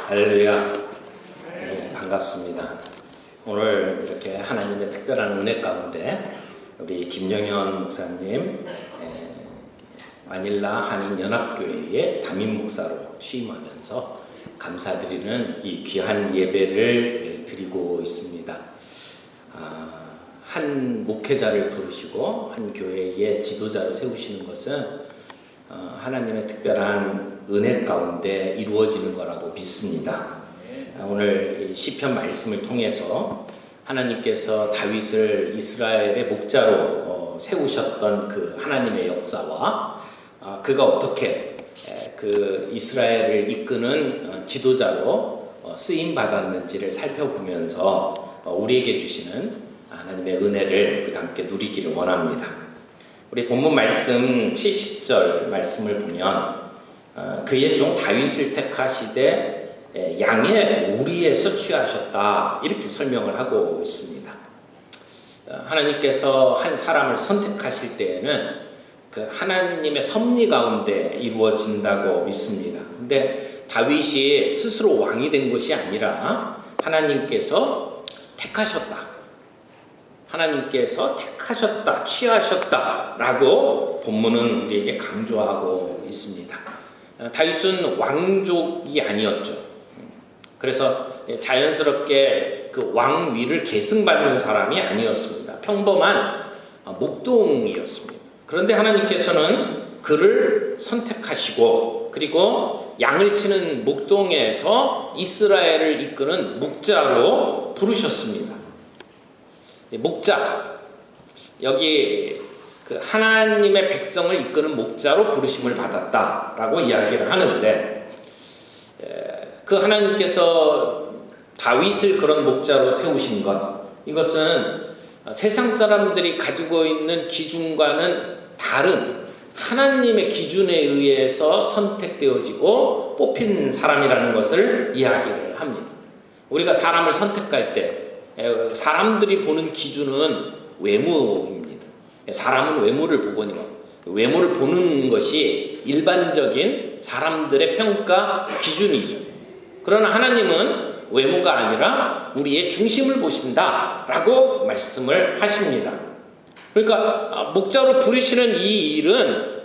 할렐루야. 네, 반갑습니다. 오늘 이렇게 하나님의 특별한 은혜 가운데 우리 김영현 목사님 마닐라 한인연합교회의 담임 목사로 취임하면서 감사드리는 이 귀한 예배를 드리고 있습니다. 한 목회자를 부르시고 한 교회의 지도자로 세우시는 것은 하나님의 특별한 은혜 가운데 이루어지는 거라고 믿습니다. 오늘 시편 말씀을 통해서 하나님께서 다윗을 이스라엘의 목자로 세우셨던 그 하나님의 역사와 그가 어떻게 그 이스라엘을 이끄는 지도자로 쓰임 받았는지를 살펴보면서 우리에게 주시는 하나님의 은혜를 우리가 함께 누리기를 원합니다. 우리 본문 말씀 70절 말씀을 보면 그의 종 다윗을 택하시되 양의 우리에서 취하셨다 이렇게 설명을 하고 있습니다. 하나님께서 한 사람을 선택하실 때에는 그 하나님의 섭리 가운데 이루어진다고 믿습니다. 근데 다윗이 스스로 왕이 된 것이 아니라 하나님께서 택하셨다. 하나님께서 택하셨다, 취하셨다 라고 본문은 우리에게 강조하고 있습니다. 다윗은 왕족이 아니었죠. 그래서 자연스럽게 그 왕위를 계승받는 사람이 아니었습니다. 평범한 목동이었습니다. 그런데 하나님께서는 그를 선택하시고 그리고 양을 치는 목동에서 이스라엘을 이끄는 목자로 부르셨습니다. 목자, 여기 그 하나님의 백성을 이끄는 목자로 부르심을 받았다라고 이야기를 하는데 그 하나님께서 다윗을 그런 목자로 세우신 것, 이것은 세상 사람들이 가지고 있는 기준과는 다른 하나님의 기준에 의해서 선택되어지고 뽑힌 사람이라는 것을 이야기를 합니다. 우리가 사람을 선택할 때 사람들이 보는 기준은 외모입니다. 사람은 외모를 보거니와 외모를 보는 것이 일반적인 사람들의 평가 기준이죠. 그러나 하나님은 외모가 아니라 우리의 중심을 보신다라고 말씀을 하십니다. 그러니까 목자로 부르시는 이 일은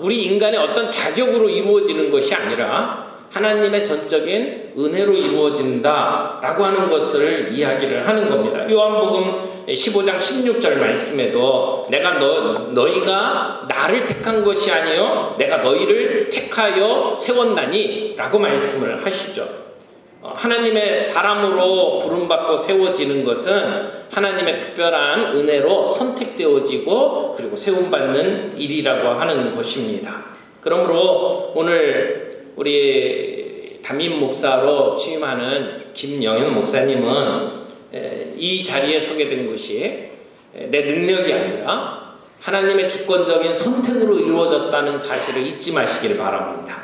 우리 인간의 어떤 자격으로 이루어지는 것이 아니라 하나님의 전적인 은혜로 이루어진다라고 하는 것을 이야기를 하는 겁니다. 요한복음 15장 16절 말씀에도 내가 너희가 나를 택한 것이 아니요 내가 너희를 택하여 세웠나니 라고 말씀을 하시죠. 하나님의 사람으로 부름받고 세워지는 것은 하나님의 특별한 은혜로 선택되어지고 그리고 세움받는 일이라고 하는 것입니다. 그러므로 오늘 우리 담임 목사로 취임하는 김영현 목사님은 이 자리에 서게 된 것이 내 능력이 아니라 하나님의 주권적인 선택으로 이루어졌다는 사실을 잊지 마시길 바랍니다.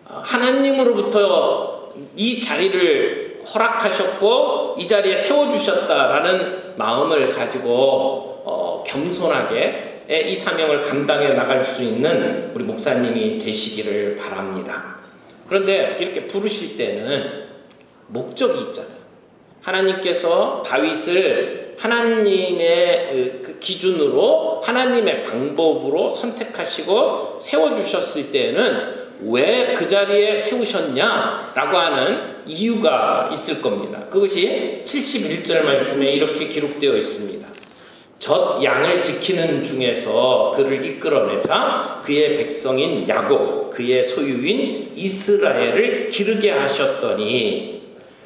하나님으로부터 이 자리를 허락하셨고 이 자리에 세워주셨다라는 마음을 가지고 겸손하게 이 사명을 감당해 나갈 수 있는 우리 목사님이 되시기를 바랍니다. 그런데 이렇게 부르실 때는 목적이 있잖아요. 하나님께서 다윗을 하나님의 그 기준으로 하나님의 방법으로 선택하시고 세워주셨을 때는 왜 그 자리에 세우셨냐라고 하는 이유가 있을 겁니다. 그것이 71절 말씀에 이렇게 기록되어 있습니다. 젖 양을 지키는 중에서 그를 이끌어내사 그의 백성인 야곱 그의 소유인 이스라엘을 기르게 하셨더니,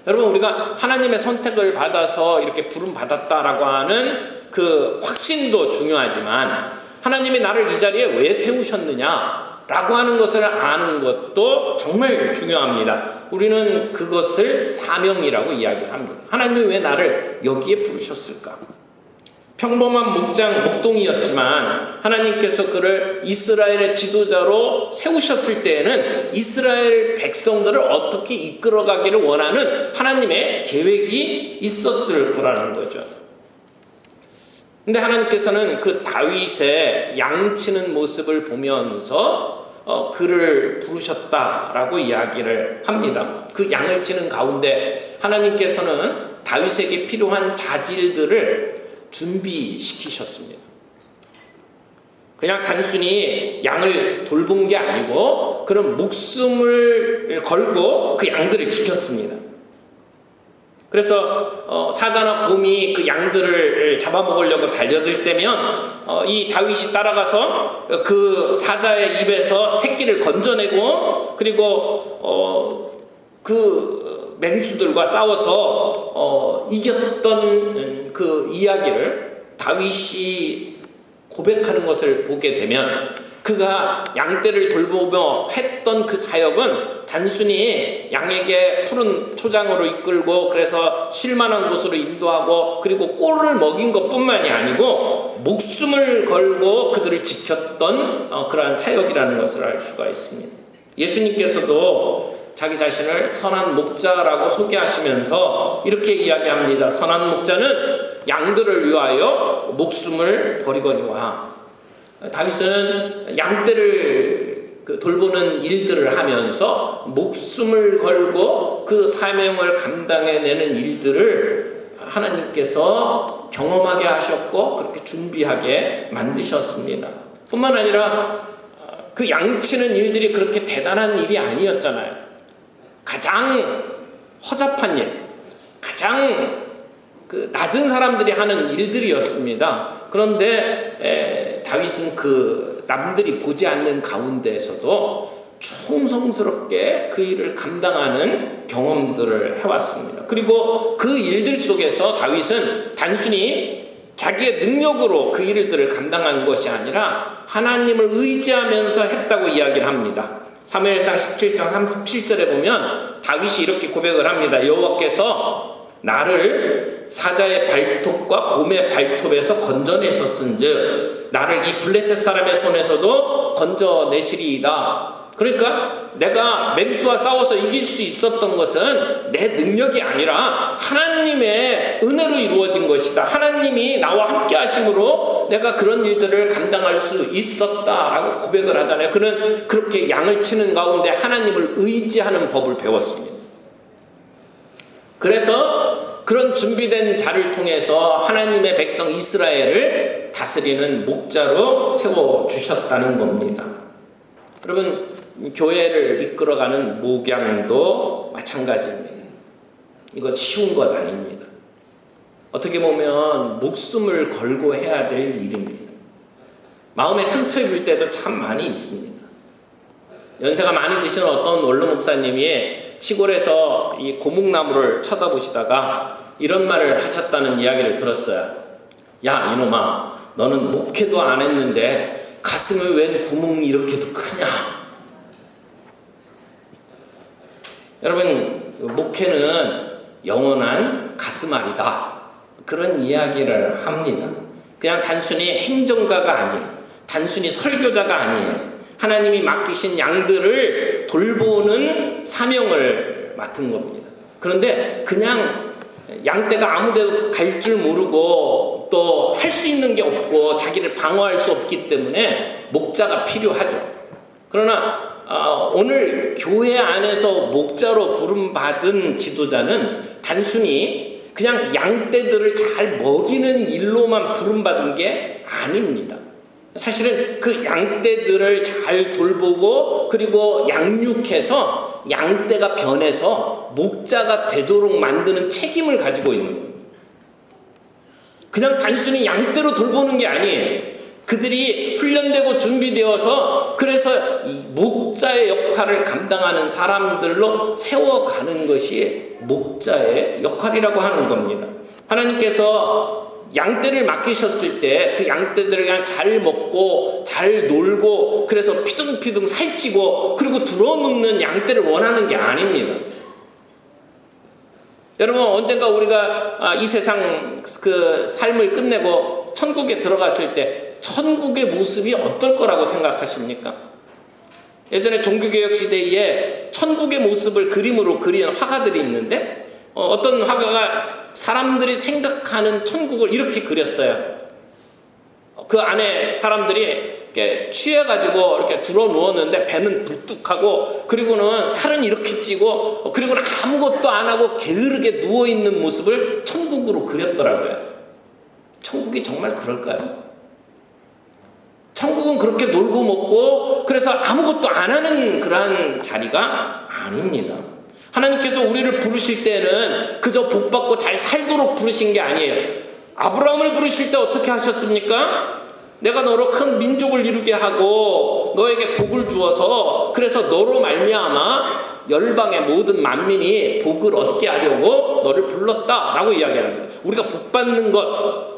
여러분 우리가 하나님의 선택을 받아서 이렇게 부름 받았다라고 하는 그 확신도 중요하지만 하나님이 나를 이 자리에 왜 세우셨느냐 라고 하는 것을 아는 것도 정말 중요합니다. 우리는 그것을 사명이라고 이야기를 합니다. 하나님이 왜 나를 여기에 부르셨을까? 평범한 목동이었지만 하나님께서 그를 이스라엘의 지도자로 세우셨을 때에는 이스라엘 백성들을 어떻게 이끌어가기를 원하는 하나님의 계획이 있었을 거라는 거죠. 근데 하나님께서는 그 다윗의 양치는 모습을 보면서 그를 부르셨다라고 이야기를 합니다. 그 양을 치는 가운데 하나님께서는 다윗에게 필요한 자질들을 준비시키셨습니다. 그냥 단순히 양을 돌본 게 아니고 그런 목숨을 걸고 그 양들을 지켰습니다. 그래서 사자나 곰이 그 양들을 잡아먹으려고 달려들 때면 이 다윗이 따라가서 그 사자의 입에서 새끼를 건져내고 그리고 그 맹수들과 싸워서 이겼던 그 이야기를 다윗이 고백하는 것을 보게 되면 그가 양떼를 돌보며 했던 그 사역은 단순히 양에게 푸른 초장으로 이끌고 그래서 쉴만한 곳으로 인도하고 그리고 꼴을 먹인 것뿐만이 아니고 목숨을 걸고 그들을 지켰던 그러한 사역이라는 것을 알 수가 있습니다. 예수님께서도 자기 자신을 선한 목자라고 소개하시면서 이렇게 이야기합니다. 선한 목자는 양들을 위하여 목숨을 버리거니와. 다윗은 양떼를 돌보는 일들을 하면서 목숨을 걸고 그 사명을 감당해내는 일들을 하나님께서 경험하게 하셨고 그렇게 준비하게 만드셨습니다. 뿐만 아니라 그 양치는 일들이 그렇게 대단한 일이 아니었잖아요. 가장 허접한 일, 가장 그 낮은 사람들이 하는 일들이었습니다. 그런데 다윗은 그 남들이 보지 않는 가운데에서도 충성스럽게 그 일을 감당하는 경험들을 해왔습니다. 그리고 그 일들 속에서 다윗은 단순히 자기의 능력으로 그 일들을 감당한 것이 아니라 하나님을 의지하면서 했다고 이야기를 합니다. 사무엘상 17장 37절에 보면 다윗이 이렇게 고백을 합니다. 여호와께서 나를 사자의 발톱과 곰의 발톱에서 건져내셨은즉 나를 이 블레셋 사람의 손에서도 건져내시리이다. 그러니까 내가 맹수와 싸워서 이길 수 있었던 것은 내 능력이 아니라 하나님의 은혜로 이루어진 것이다. 하나님이 나와 함께 하심으로 내가 그런 일들을 감당할 수 있었다라고 고백을 하잖아요. 그는 그렇게 양을 치는 가운데 하나님을 의지하는 법을 배웠습니다. 그래서 그런 준비된 자를 통해서 하나님의 백성 이스라엘을 다스리는 목자로 세워주셨다는 겁니다. 여러분, 교회를 이끌어가는 목양도 마찬가지입니다. 이거 쉬운 것 아닙니다. 어떻게 보면 목숨을 걸고 해야 될 일입니다. 마음에 상처 입을 때도 참 많이 있습니다. 연세가 많이 드시는 어떤 원로 목사님이 시골에서 이 고목나무를 쳐다보시다가 이런 말을 하셨다는 이야기를 들었어요. 야, 이놈아, 너는 목회도 안 했는데 가슴에 웬 구멍이 이렇게도 크냐? 여러분, 목회는 영원한 가슴앓이다. 그런 이야기를 합니다. 그냥 단순히 행정가가 아니에요. 단순히 설교자가 아니에요. 하나님이 맡기신 양들을 돌보는 사명을 맡은 겁니다. 그런데 그냥 양떼가 아무데도 갈 줄 모르고 또 할 수 있는 게 없고 자기를 방어할 수 없기 때문에 목자가 필요하죠. 그러나 오늘 교회 안에서 목자로 부름받은 지도자는 단순히 그냥 양떼들을 잘 먹이는 일로만 부름받은 게 아닙니다. 사실은 그 양떼들을 잘 돌보고 그리고 양육해서 양떼가 변해서 목자가 되도록 만드는 책임을 가지고 있는 겁니다. 그냥 단순히 양떼로 돌보는 게 아니에요. 그들이 훈련되고 준비되어서 그래서 이 목자의 역할을 감당하는 사람들로 세워가는 것이 목자의 역할이라고 하는 겁니다. 하나님께서 양떼를 맡기셨을 때 그 양떼들을 그냥 잘 먹고 잘 놀고 그래서 피둥피둥 살찌고 그리고 들어눕는 양떼를 원하는 게 아닙니다. 여러분, 언젠가 우리가 이 세상 그 삶을 끝내고 천국에 들어갔을 때 천국의 모습이 어떨 거라고 생각하십니까? 예전에 종교개혁 시대에 천국의 모습을 그림으로 그린 화가들이 있는데 어떤 화가가 사람들이 생각하는 천국을 이렇게 그렸어요. 그 안에 사람들이 이렇게 취해가지고 이렇게 들어 누웠는데 배는 불뚝하고 그리고는 살은 이렇게 찌고 그리고는 아무것도 안 하고 게으르게 누워있는 모습을 천국으로 그렸더라고요. 천국이 정말 그럴까요? 천국은 그렇게 놀고 먹고 그래서 아무것도 안 하는 그러한 자리가 아닙니다. 하나님께서 우리를 부르실 때는 그저 복받고 잘 살도록 부르신 게 아니에요. 아브라함을 부르실 때 어떻게 하셨습니까? 내가 너로 큰 민족을 이루게 하고 너에게 복을 주어서 그래서 너로 말미암아 열방의 모든 만민이 복을 얻게 하려고 너를 불렀다라고 이야기합니다. 우리가 복 받는 것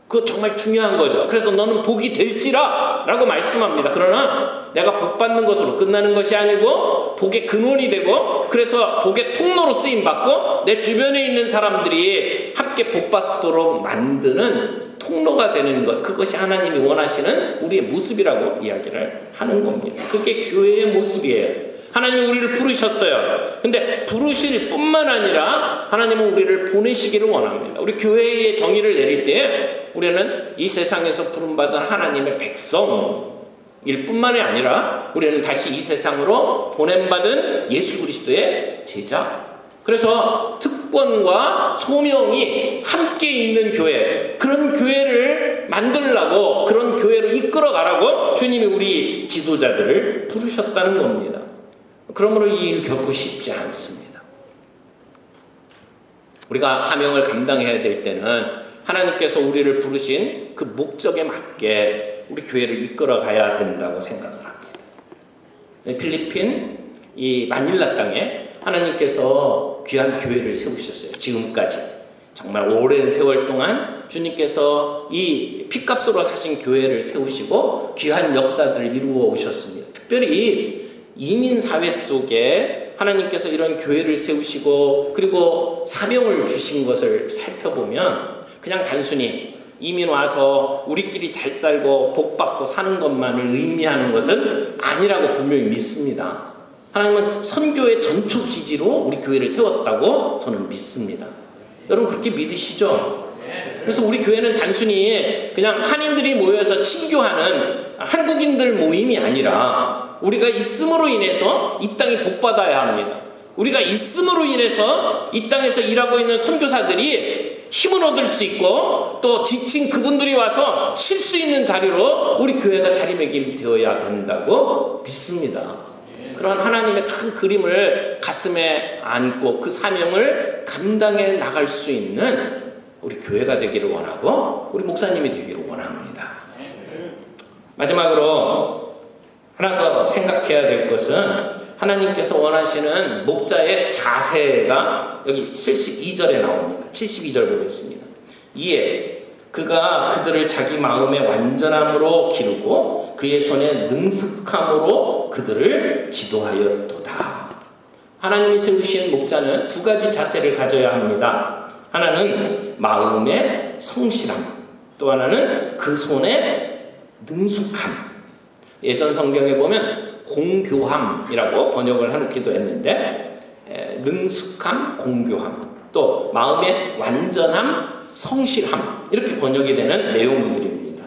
그거 정말 중요한 거죠. 그래서 너는 복이 될지라 라고 말씀합니다. 그러나 내가 복 받는 것으로 끝나는 것이 아니고 복의 근원이 되고 그래서 복의 통로로 쓰임받고 내 주변에 있는 사람들이 함께 복 받도록 만드는 통로가 되는 것, 그것이 하나님이 원하시는 우리의 모습이라고 이야기를 하는 겁니다. 그게 교회의 모습이에요. 하나님이 우리를 부르셨어요. 근데 부르실 뿐만 아니라 하나님은 우리를 보내시기를 원합니다. 우리 교회의 정의를 내릴 때 우리는 이 세상에서 부름받은 하나님의 백성일 뿐만이 아니라 우리는 다시 이 세상으로 보냄받은 예수 그리스도의 제자. 그래서 특권과 소명이 함께 있는 교회, 그런 교회를 만들려고, 그런 교회로 이끌어가라고 주님이 우리 지도자들을 부르셨다는 겁니다. 그러므로 이 일 결코 쉽지 않습니다. 우리가 사명을 감당해야 될 때는 하나님께서 우리를 부르신 그 목적에 맞게 우리 교회를 이끌어 가야 된다고 생각을 합니다. 필리핀 이 마닐라 땅에 하나님께서 귀한 교회를 세우셨어요. 지금까지 정말 오랜 세월 동안 주님께서 이 핏값으로 사신 교회를 세우시고 귀한 역사들을 이루어 오셨습니다. 특별히 이민 사회 속에 하나님께서 이런 교회를 세우시고 그리고 사명을 주신 것을 살펴보면 그냥 단순히 이민 와서 우리끼리 잘 살고 복받고 사는 것만을 의미하는 것은 아니라고 분명히 믿습니다. 하나님은 선교의 전초 기지로 우리 교회를 세웠다고 저는 믿습니다. 여러분 그렇게 믿으시죠? 그래서 우리 교회는 단순히 그냥 한인들이 모여서 친교하는 한국인들 모임이 아니라 우리가 있음으로 인해서 이 땅이 복받아야 합니다. 우리가 있음으로 인해서 이 땅에서 일하고 있는 선교사들이 힘을 얻을 수 있고 또 지친 그분들이 와서 쉴 수 있는 자리로 우리 교회가 자리매김되어야 된다고 믿습니다. 그런 하나님의 큰 그림을 가슴에 안고 그 사명을 감당해 나갈 수 있는 우리 교회가 되기를 원하고 우리 목사님이 되기를 원합니다. 마지막으로 하나 더 생각해야 될 것은 하나님께서 원하시는 목자의 자세가 여기 72절에 나옵니다. 72절 보겠습니다. 이에 그가 그들을 자기 마음의 완전함으로 기르고 그의 손에 능숙함으로 그들을 지도하였도다. 하나님이 세우신 목자는 두 가지 자세를 가져야 합니다. 하나는 마음의 성실함, 또 하나는 그 손의 능숙함. 예전 성경에 보면 공교함이라고 번역을 해놓기도 했는데 능숙함, 공교함, 또 마음의 완전함, 성실함 이렇게 번역이 되는 내용들입니다.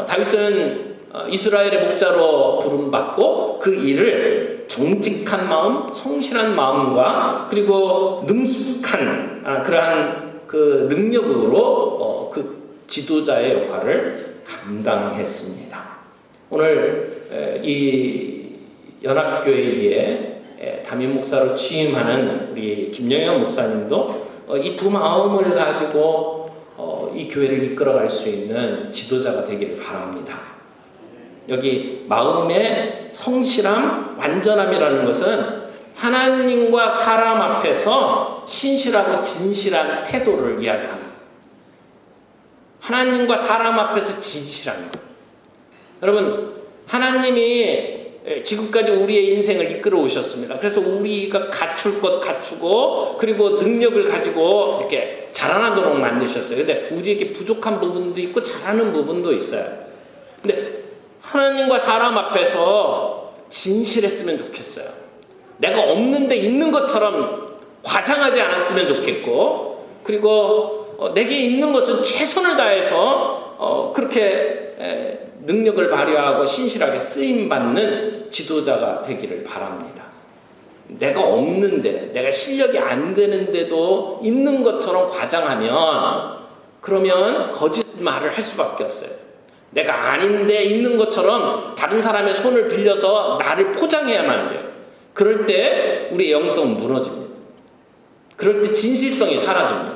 다윗은 이스라엘의 목자로 부름받고 그 일을 정직한 마음, 성실한 마음과 그리고 능숙한 그러한 그 능력으로 그 지도자의 역할을 감당했습니다. 오늘 이 연합교회에 담임 목사로 취임하는 우리 김영현 목사님도 이 두 마음을 가지고 이 교회를 이끌어갈 수 있는 지도자가 되기를 바랍니다. 여기 마음의 성실함, 완전함이라는 것은 하나님과 사람 앞에서 신실하고 진실한 태도를 이야기합니다. 하나님과 사람 앞에서 진실한 것. 여러분, 하나님이 지금까지 우리의 인생을 이끌어 오셨습니다. 그래서 우리가 갖출 것 갖추고 그리고 능력을 가지고 이렇게 자라나도록 만드셨어요. 근데 우리에게 부족한 부분도 있고 잘하는 부분도 있어요. 근데 하나님과 사람 앞에서 진실했으면 좋겠어요. 내가 없는데 있는 것처럼 과장하지 않았으면 좋겠고 그리고 내게 있는 것은 최선을 다해서 그렇게 능력을 발휘하고 신실하게 쓰임받는 지도자가 되기를 바랍니다. 내가 없는데, 내가 실력이 안 되는데도 있는 것처럼 과장하면 그러면 거짓말을 할 수밖에 없어요. 내가 아닌데 있는 것처럼 다른 사람의 손을 빌려서 나를 포장해야만 돼요. 그럴 때 우리의 영성은 무너집니다. 그럴 때 진실성이 사라집니다.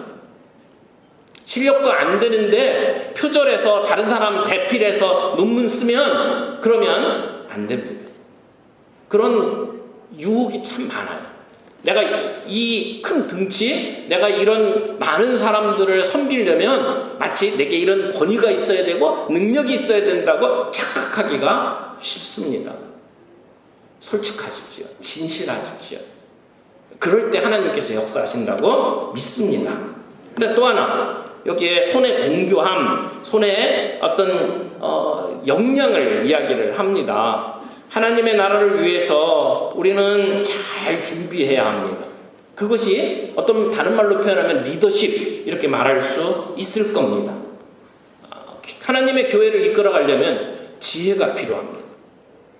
실력도 안 되는데 표절해서 다른 사람 대필해서 논문 쓰면 그러면 안 됩니다. 그런 유혹이 참 많아요. 내가 이 큰 등치, 내가 이런 많은 사람들을 섬기려면 마치 내게 이런 권위가 있어야 되고 능력이 있어야 된다고 착각하기가 쉽습니다. 솔직하십시오. 진실하십시오. 그럴 때 하나님께서 역사하신다고 믿습니다. 근데 또 하나, 여기에 손의 공교함, 손의 어떤 역량을 이야기를 합니다. 하나님의 나라를 위해서 우리는 잘 준비해야 합니다. 그것이 어떤 다른 말로 표현하면 리더십 이렇게 말할 수 있을 겁니다. 하나님의 교회를 이끌어가려면 지혜가 필요합니다.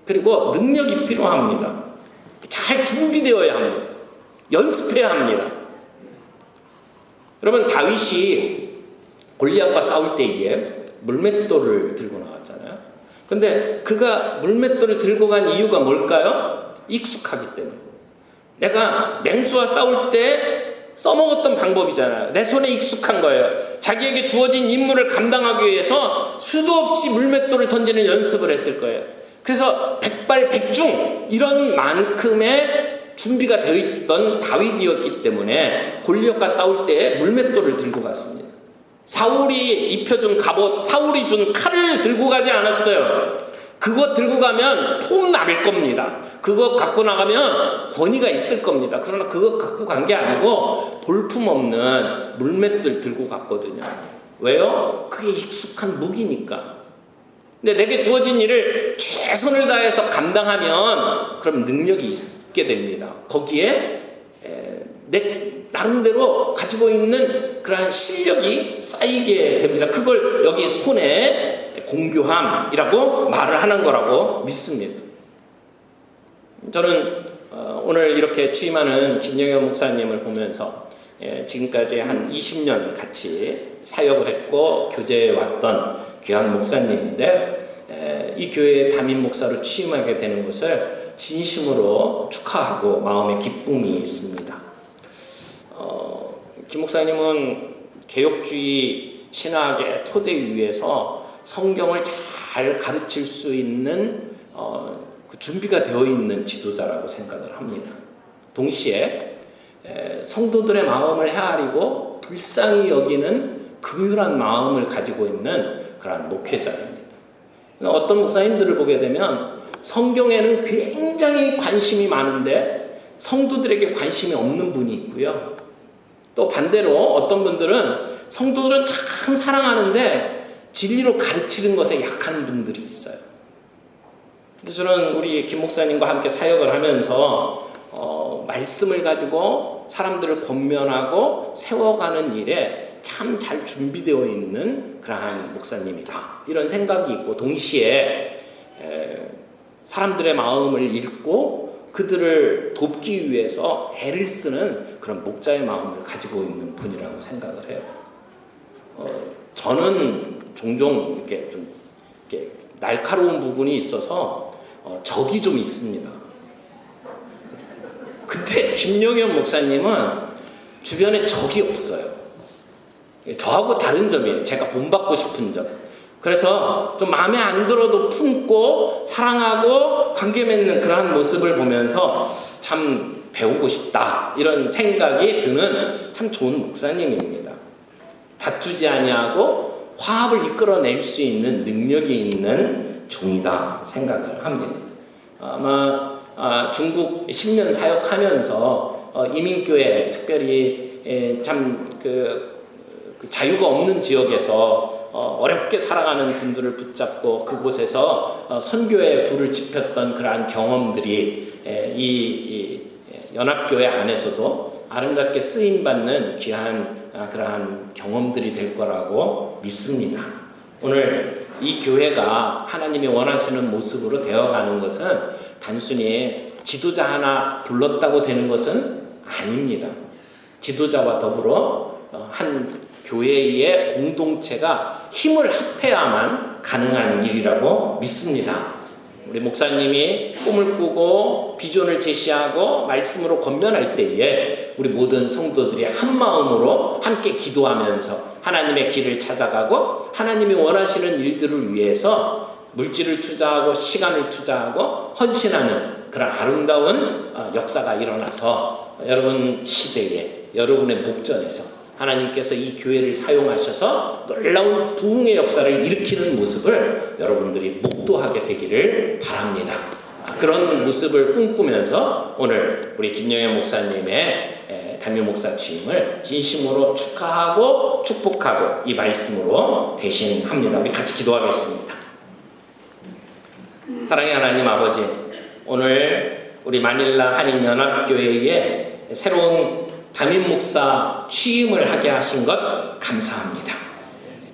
그리고 능력이 필요합니다. 잘 준비되어야 합니다. 연습해야 합니다. 여러분, 다윗이 골리앗과 싸울 때에 물맷돌을 들고 나왔잖아요. 근데 그가 물맷돌을 들고 간 이유가 뭘까요? 익숙하기 때문에. 내가 맹수와 싸울 때 써먹었던 방법이잖아요. 내 손에 익숙한 거예요. 자기에게 주어진 임무를 감당하기 위해서 수도 없이 물맷돌을 던지는 연습을 했을 거예요. 그래서 백발백중 이런 만큼의 준비가 되어 있던 다윗이었기 때문에 골리앗과 싸울 때 물맷돌을 들고 갔습니다. 사울이 입혀준 갑옷, 사울이 준 칼을 들고 가지 않았어요. 그거 들고 가면 폼 나를 겁니다. 그거 갖고 나가면 권위가 있을 겁니다. 그러나 그거 갖고 간 게 아니고 볼품없는 물맷돌 들고 갔거든요. 왜요? 그게 익숙한 무기니까. 근데 내게 주어진 일을 최선을 다해서 감당하면 그럼 능력이 있게 됩니다. 거기에 내 나름대로 가지고 있는 그러한 실력이 쌓이게 됩니다. 그걸 여기 손에 공교함이라고 말을 하는 거라고 믿습니다. 저는 오늘 이렇게 취임하는 김영현 목사님을 보면서 지금까지 한 20년 같이 사역을 했고 교제해 왔던 귀한 목사님인데 이 교회의 담임 목사로 취임하게 되는 것을 진심으로 축하하고 마음에 기쁨이 있습니다. 김 목사님은 개혁주의 신학의 토대 위에서 성경을 잘 가르칠 수 있는 그 준비가 되어 있는 지도자라고 생각을 합니다. 동시에 성도들의 마음을 헤아리고 불쌍히 여기는 긍휼한 마음을 가지고 있는 그런 목회자입니다. 어떤 목사님들을 보게 되면 성경에는 굉장히 관심이 많은데 성도들에게 관심이 없는 분이 있고요. 또 반대로 어떤 분들은 성도들은 참 사랑하는데 진리로 가르치는 것에 약한 분들이 있어요. 그래서 저는 우리 김 목사님과 함께 사역을 하면서 말씀을 가지고 사람들을 권면하고 세워가는 일에 참 잘 준비되어 있는 그러한 목사님이다. 이런 생각이 있고 동시에 사람들의 마음을 읽고 그들을 돕기 위해서 애를 쓰는 그런 목자의 마음을 가지고 있는 분이라고 생각을 해요. 저는 종종 이렇게 좀 이렇게 날카로운 부분이 있어서 적이 좀 있습니다. 근데 김영현 목사님은 주변에 적이 없어요. 저하고 다른 점이에요. 제가 본받고 싶은 점. 그래서 좀 마음에 안 들어도 품고 사랑하고 관계 맺는 그러한 모습을 보면서 참 배우고 싶다 이런 생각이 드는 참 좋은 목사님입니다. 다투지 아니하고 화합을 이끌어낼 수 있는 능력이 있는 종이다 생각을 합니다. 아마 중국 10년 사역하면서 이민교회 특별히 참 그 자유가 없는 지역에서 어렵게 살아가는 분들을 붙잡고 그곳에서 선교의 불을 지폈던 그러한 경험들이 이 연합교회 안에서도 아름답게 쓰임받는 귀한 그러한 경험들이 될 거라고 믿습니다. 오늘 이 교회가 하나님이 원하시는 모습으로 되어가는 것은 단순히 지도자 하나 불렀다고 되는 것은 아닙니다. 지도자와 더불어 한 교회의 공동체가 힘을 합해야만 가능한 일이라고 믿습니다. 우리 목사님이 꿈을 꾸고 비전을 제시하고 말씀으로 권면할 때에 우리 모든 성도들이 한 마음으로 함께 기도하면서 하나님의 길을 찾아가고 하나님이 원하시는 일들을 위해서 물질을 투자하고 시간을 투자하고 헌신하는 그런 아름다운 역사가 일어나서 여러분 시대에 여러분의 목전에서 하나님께서 이 교회를 사용하셔서 놀라운 부흥의 역사를 일으키는 모습을 여러분들이 목도하게 되기를 바랍니다. 그런 모습을 꿈꾸면서 오늘 우리 김영현 목사님의 담임 목사 취임을 진심으로 축하하고 축복하고 이 말씀으로 대신합니다. 우리 같이 기도하겠습니다. 사랑의 하나님 아버지, 오늘 우리 마닐라 한인연합교회의 새로운 담임 목사 취임을 하게 하신 것 감사합니다.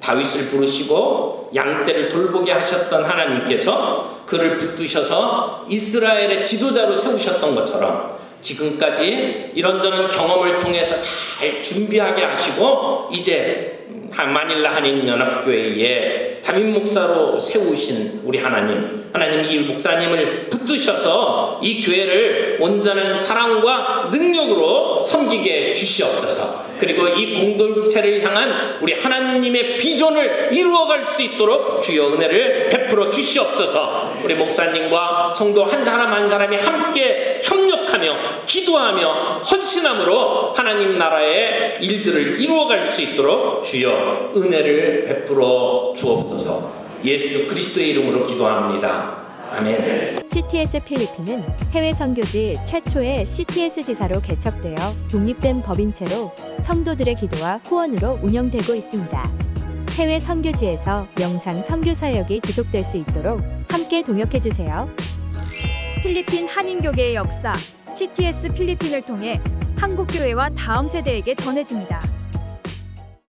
다윗을 부르시고 양떼를 돌보게 하셨던 하나님께서 그를 붙드셔서 이스라엘의 지도자로 세우셨던 것처럼 지금까지 이런저런 경험을 통해서 잘 준비하게 하시고 이제 마닐라 한인연합교회의 담임 목사로 세우신 우리 하나님 이 목사님을 붙드셔서 이 교회를 온전한 사랑과 능력으로 섬기게 주시옵소서. 그리고 이 공동체를 향한 우리 하나님의 비전을 이루어갈 수 있도록 주여 은혜를 베풀어 주시옵소서. 우리 목사님과 성도 한 사람 한 사람이 함께 협력하며 기도하며 헌신함으로 하나님 나라의 일들을 이루어갈 수 있도록 주여 은혜를 베풀어 주옵소서. 예수 그리스도의 이름으로 기도합니다. 아멘. CTS 필리핀은 해외 선교지 최초의 CTS 지사로 개척되어 독립된 법인체로 성도들의 기도와 후원으로 운영되고 있습니다. 해외 선교지에서 영상 선교 사역이 지속될 수 있도록 함께 동역해 주세요. 필리핀 한인교계의 역사 CTS 필리핀을 통해 한국교회와 다음 세대에게 전해집니다.